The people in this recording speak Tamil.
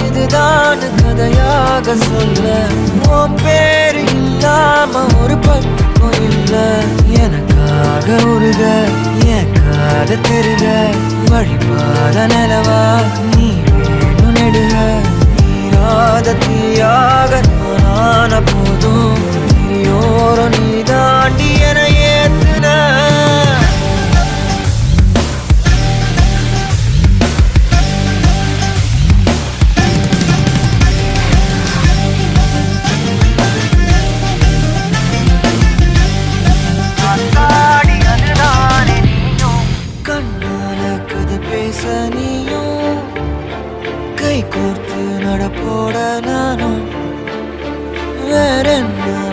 இதுதான் கதையாக சொல்ல உன் பேரு இல்லாம ஒரு பக்கம் இல்ல எனக்காக உருக என் காத திருக வழிபாத நிலவா நீ வேணும் நெடுக நீராத தீயாக நானான போதும் நீயோரம் நீ தாண்டி என ஏத்துன பேச நீயும் கை கோர்த்து நடப்போட நானும் வேற என்ன